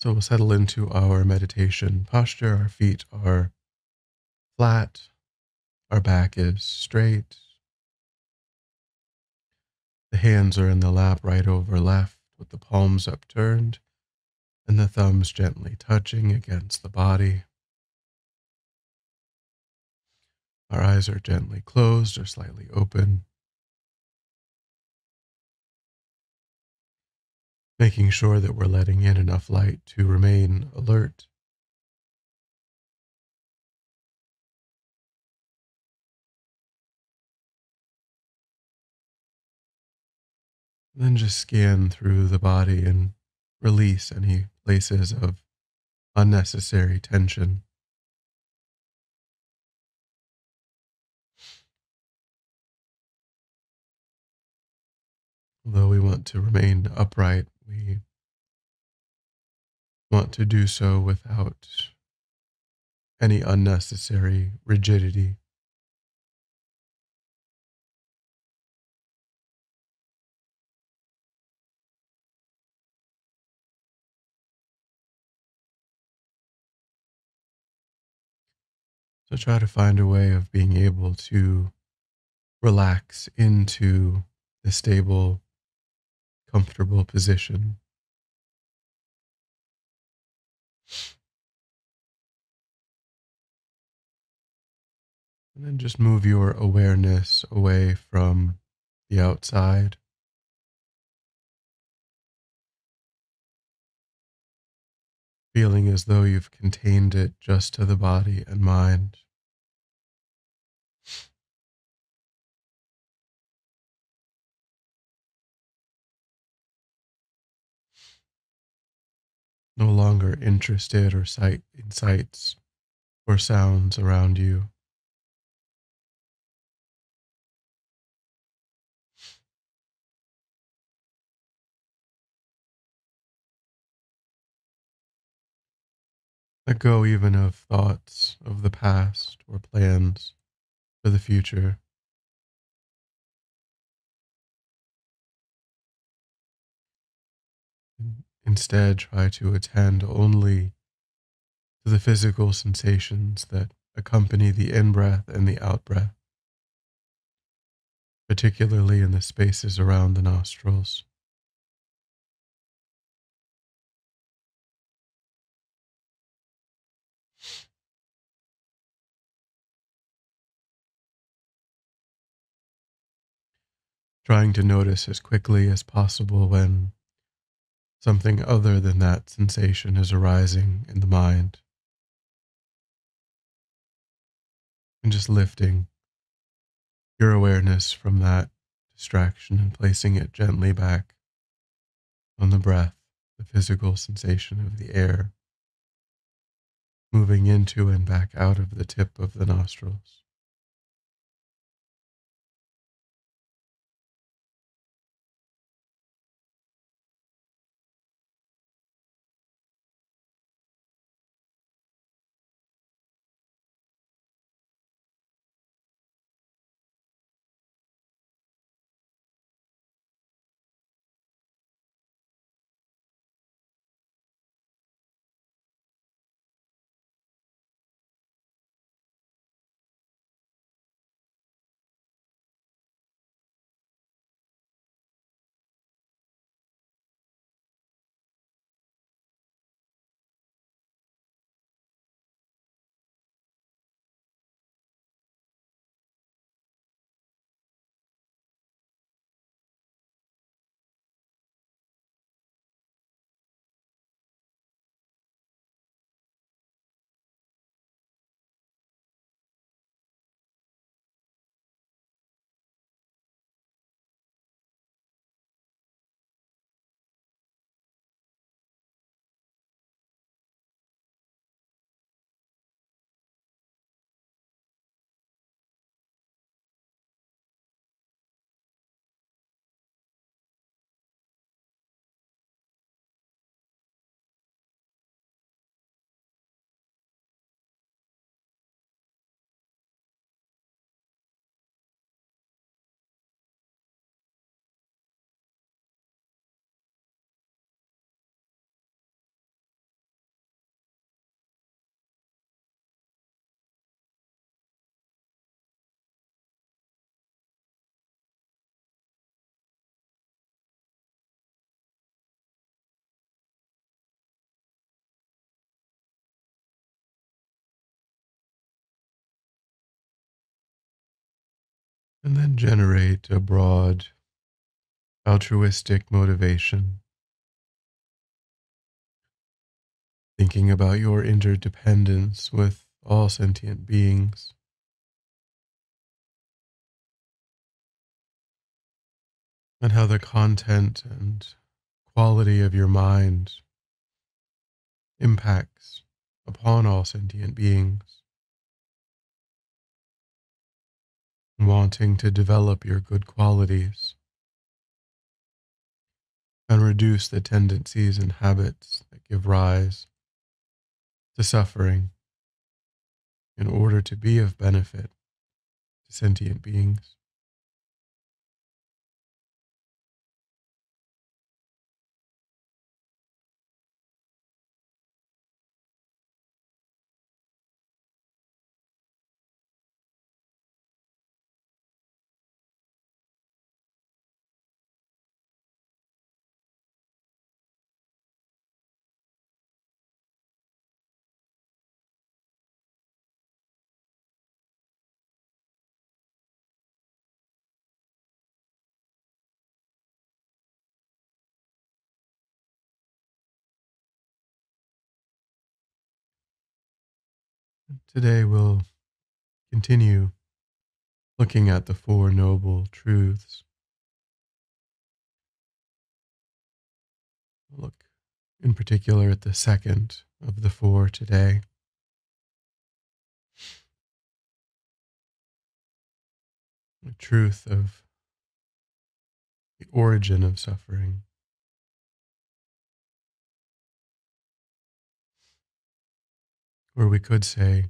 So we'll settle into our meditation posture. Our feet are flat, our back is straight, the hands are in the lap right over left with the palms upturned and the thumbs gently touching against the body. Our eyes are gently closed or slightly open, making sure that we're letting in enough light to remain alert. Then just scan through the body and release any places of unnecessary tension. Although we want to remain upright, we want to do so without any unnecessary rigidity. So try to find a way of being able to relax into the stable, comfortable position. And then just move your awareness away from the outside, feeling as though you've contained it just to the body and mind. No longer interested or in sights or sounds around you. Let go even of thoughts of the past or plans for the future. Instead, try to attend only to the physical sensations that accompany the in breath and the out breath, particularly in the spaces around the nostrils. Trying to notice as quickly as possible when something other than that sensation is arising in the mind, and just lifting your awareness from that distraction and placing it gently back on the breath, the physical sensation of the air moving into and back out of the tip of the nostrils. and then generate a broad altruistic motivation, thinking about your interdependence with all sentient beings and how the content and quality of your mind impacts upon all sentient beings, wanting to develop your good qualities and reduce the tendencies and habits that give rise to suffering in order to be of benefit to sentient beings. Today we'll continue looking at the Four Noble Truths. We'll look in particular at the second of the four today, the truth of the origin of suffering, or we could say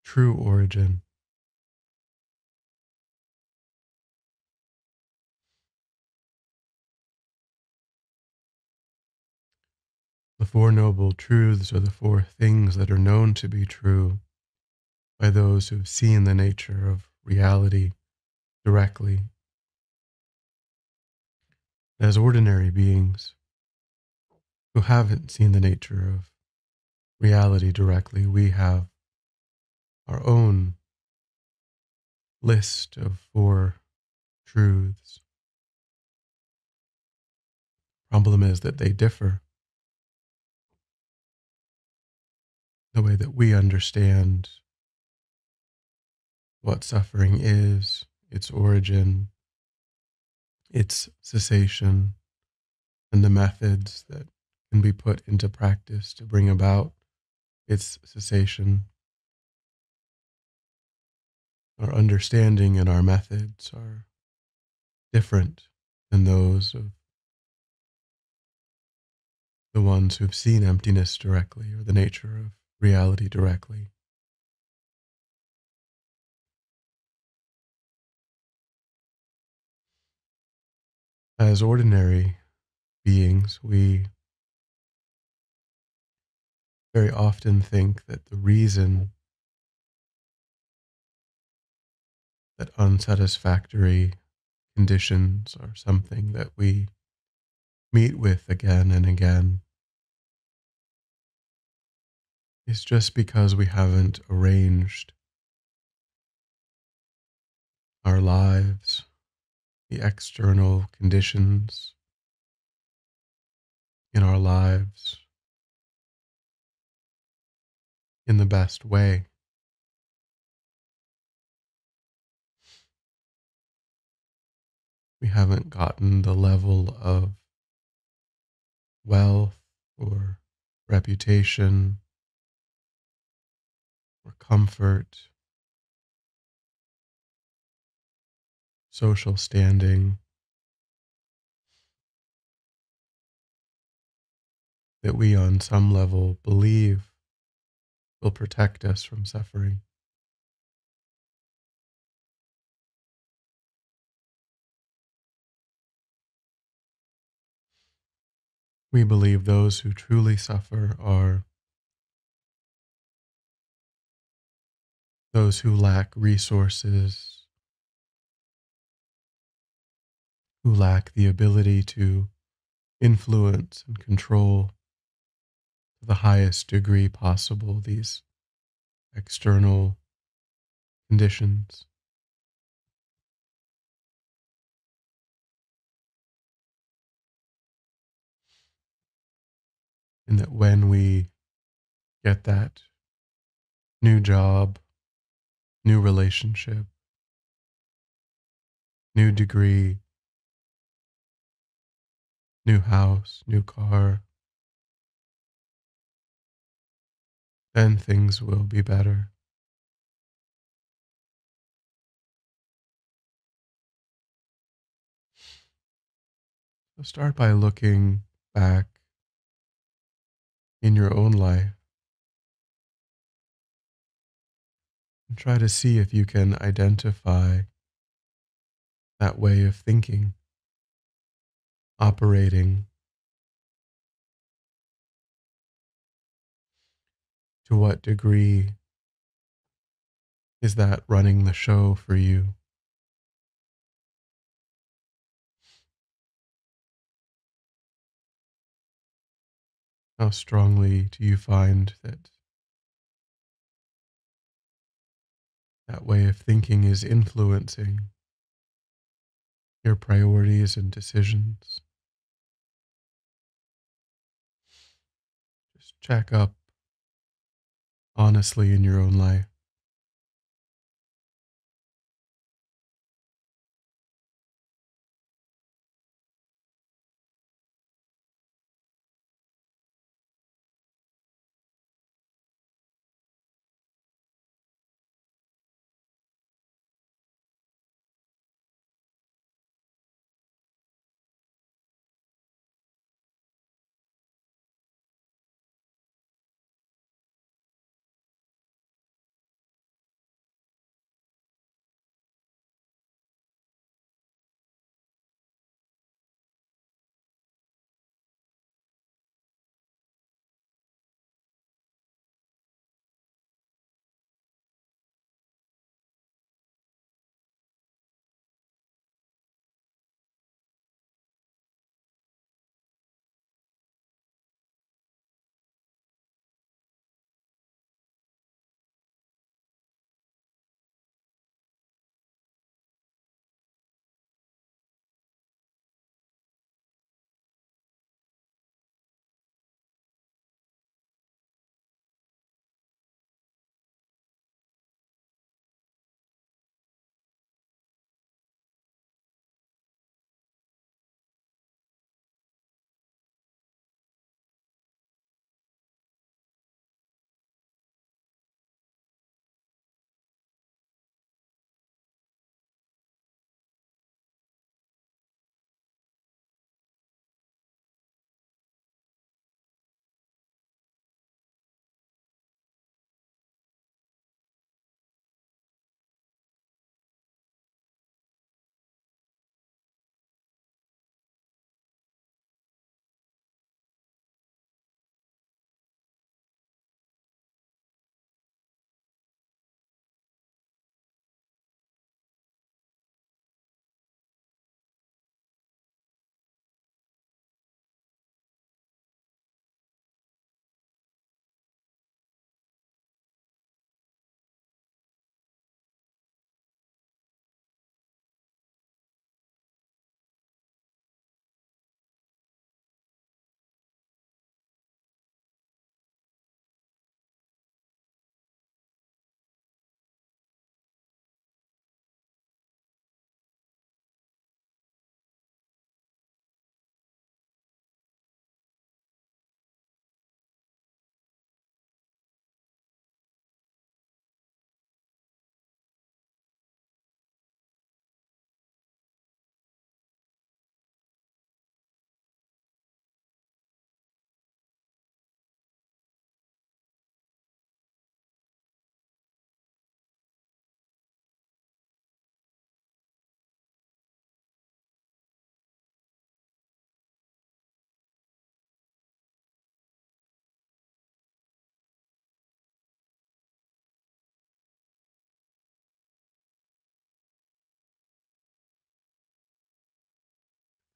true origin. The Four Noble Truths are the four things that are known to be true by those who've seen the nature of reality directly. As ordinary beings who haven't seen the nature of reality directly, we have our own list of four truths. Problem is that they differ. The way that we understand what suffering is, its origin, its cessation, and the methods that can be put into practice to bring about its cessation. Our understanding and our methods are different than those of the ones who've seen emptiness directly or the nature of reality directly. As ordinary beings, we very often think that the reason that unsatisfactory conditions are something that we meet with again and again is just because we haven't arranged our lives, the external conditions in our lives in the best way. We haven't gotten the level of wealth or reputation or comfort, social standing that we on some level believe will protect us from suffering. We believe those who truly suffer are those who lack resources, who lack the ability to influence and control to the highest degree possible these external conditions. and that when we get that new job, new relationship, new degree, new house, new car, then things will be better. So start by looking back in your own life and try to see if you can identify that way of thinking, operating. To what degree is that running the show for you? How strongly do you find that that way of thinking is influencing your priorities and decisions? Just check up honestly in your own life.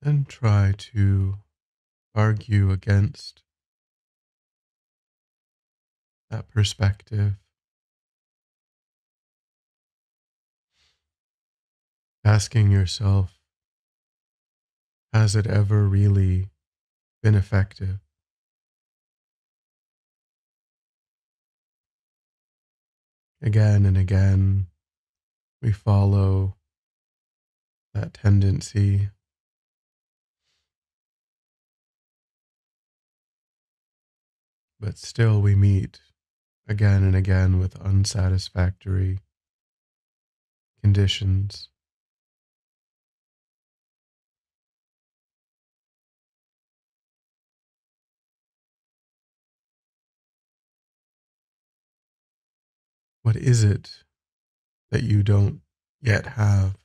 And try to argue against that perspective, asking yourself, has it ever really been effective? Again and again, we follow that tendency, but still we meet again and again with unsatisfactory conditions. What is it that you don't yet have?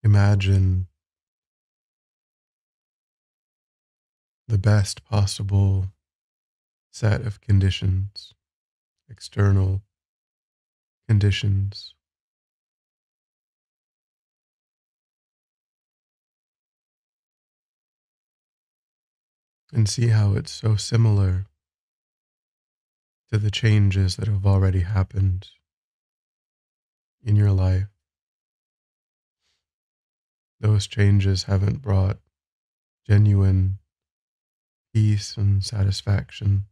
Imagine the best possible set of conditions, external conditions, and see how it's so similar to the changes that have already happened in your life. Those changes haven't brought genuine peace and satisfaction.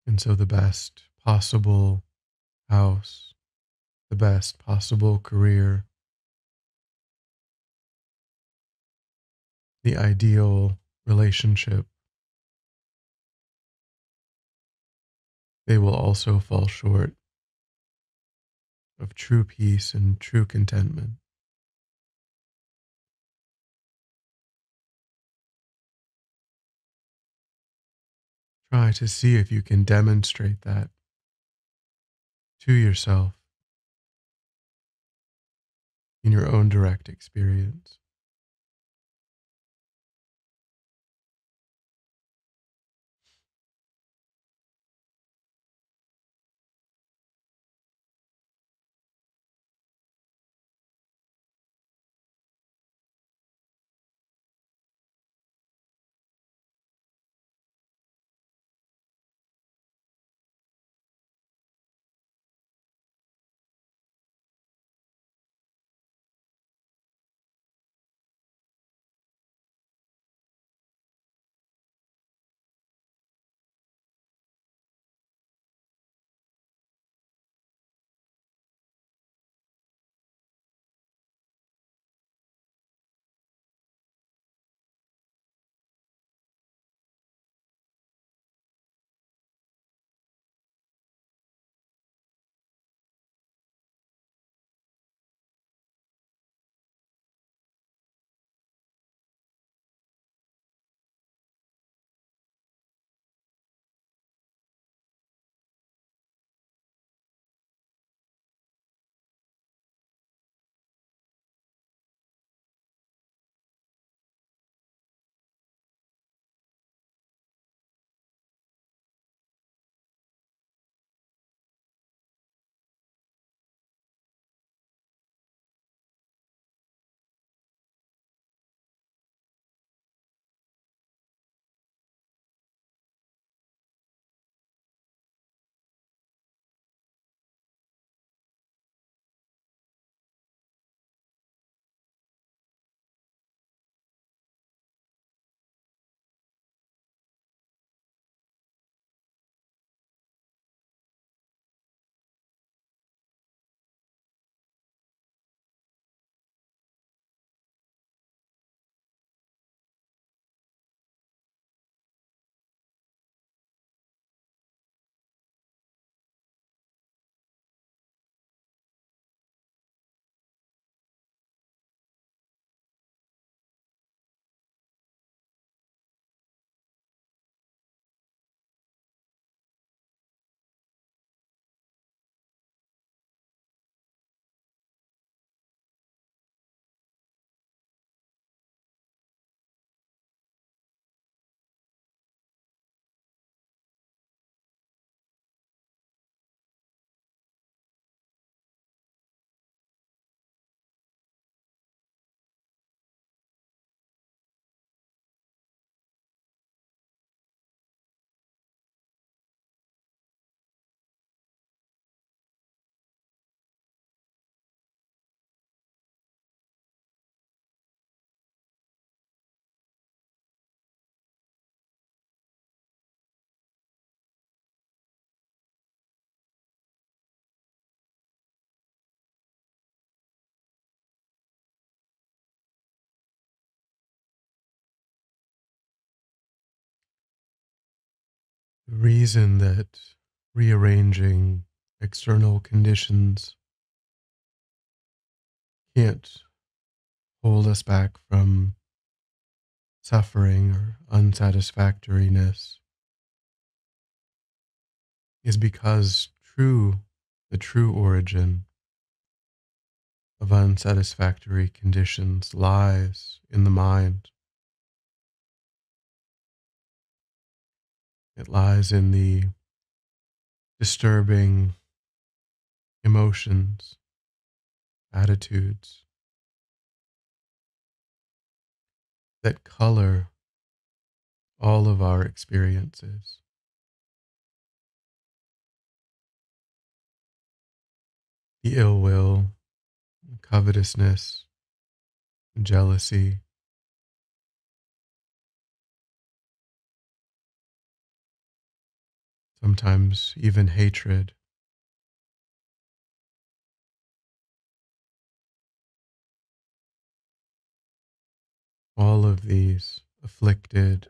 And so, the best possible house, the best possible career, the ideal relationship, they will also fall short of true peace and true contentment. Try to see if you can demonstrate that to yourself in your own direct experience. The reason that rearranging external conditions can't hold us back from suffering or unsatisfactoriness is because the true origin of unsatisfactory conditions lies in the mind. It lies in the disturbing emotions, attitudes that color all of our experiences. The ill will, covetousness, jealousy, sometimes even hatred. All of these afflicted,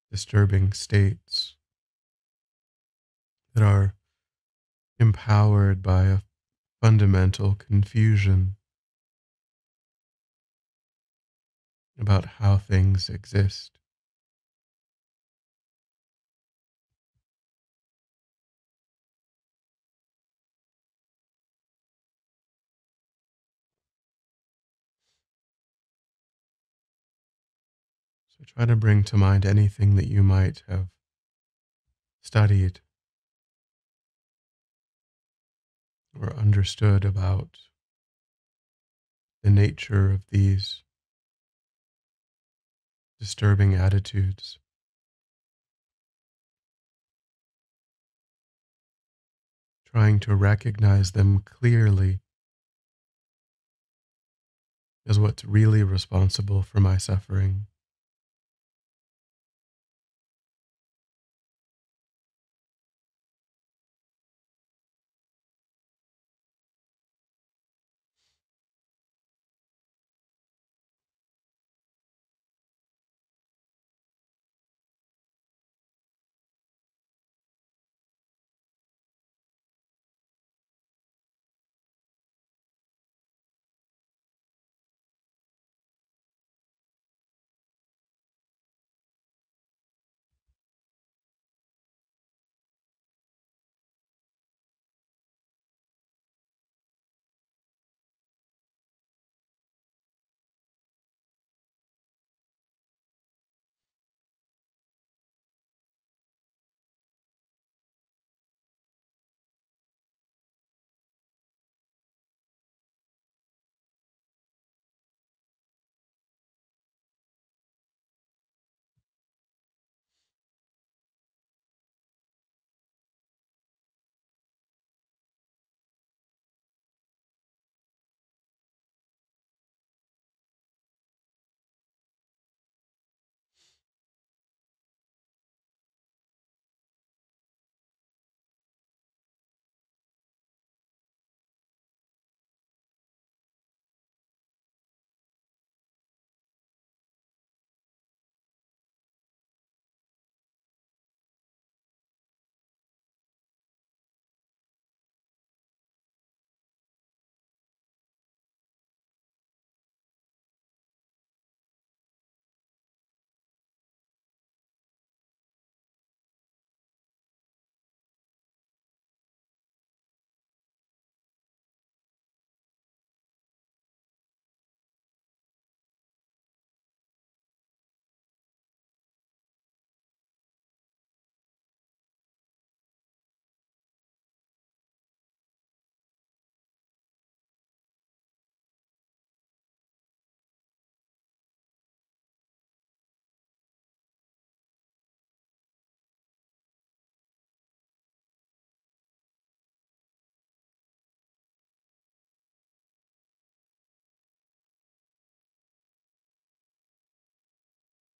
disturbing states that are empowered by a fundamental confusion about how things exist. So try to bring to mind anything that you might have studied or understood about the nature of these disturbing attitudes. Trying to recognize them clearly as what's really responsible for my suffering.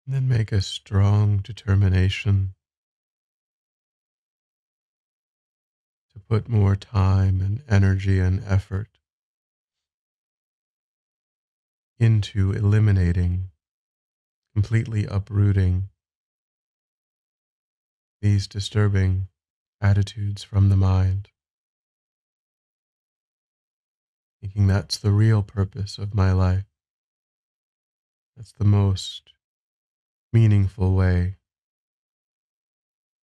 And then make a strong determination to put more time and energy and effort into eliminating, completely uprooting these disturbing attitudes from the mind, thinking that's the real purpose of my life. That's the most meaningful way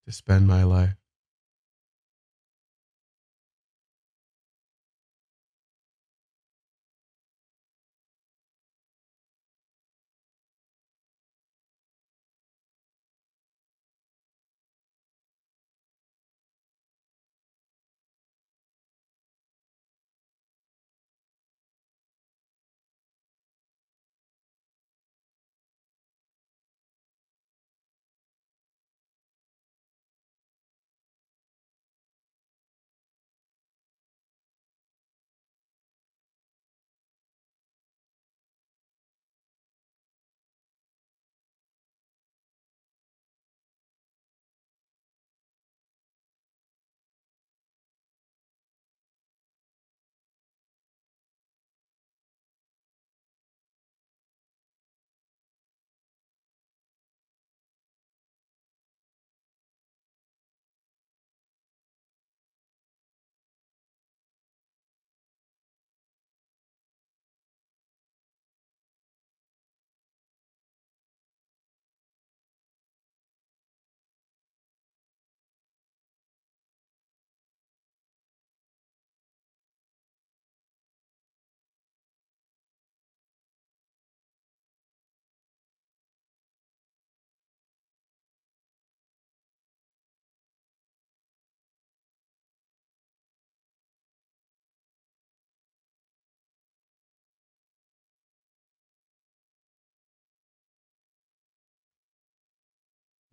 to spend my life.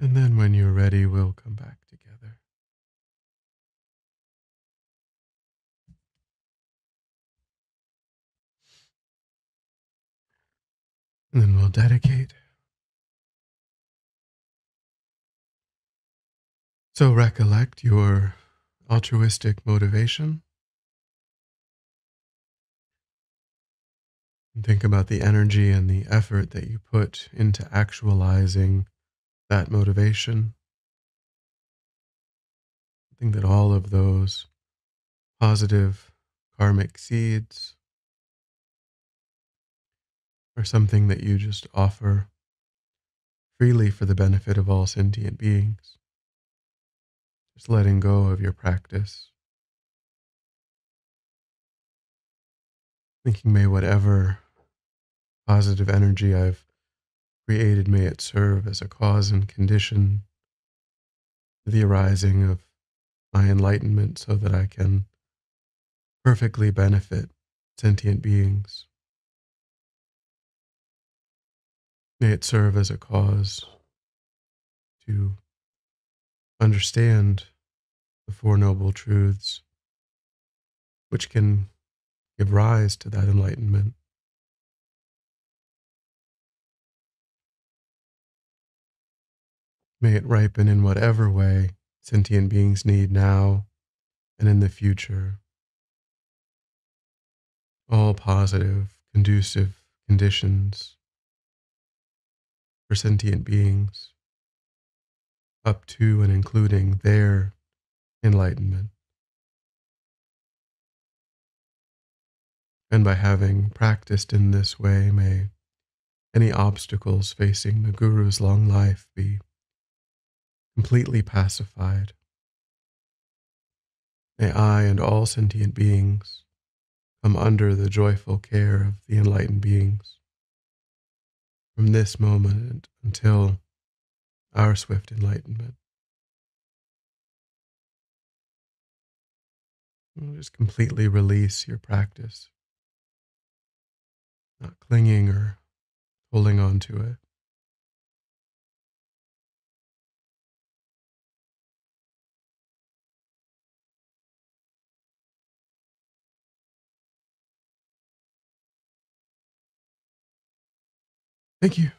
And then when you're ready, we'll come back together. And then we'll dedicate. So recollect your altruistic motivation and think about the energy and the effort that you put into actualizing that motivation. Think that all of those positive karmic seeds are something that you just offer freely for the benefit of all sentient beings. Just letting go of your practice. Thinking, may whatever positive energy I've created, may it serve as a cause and condition for the arising of my enlightenment so that I can perfectly benefit sentient beings. May it serve as a cause to understand the Four Noble Truths, which can give rise to that enlightenment. May it ripen in whatever way sentient beings need now and in the future. All positive, conducive conditions for sentient beings, up to and including their enlightenment. And by having practiced in this way, may any obstacles facing the Guru's long life be completely pacified. May I and all sentient beings come under the joyful care of the enlightened beings from this moment until our swift enlightenment. Just completely release your practice, not clinging or holding on to it. Thank you.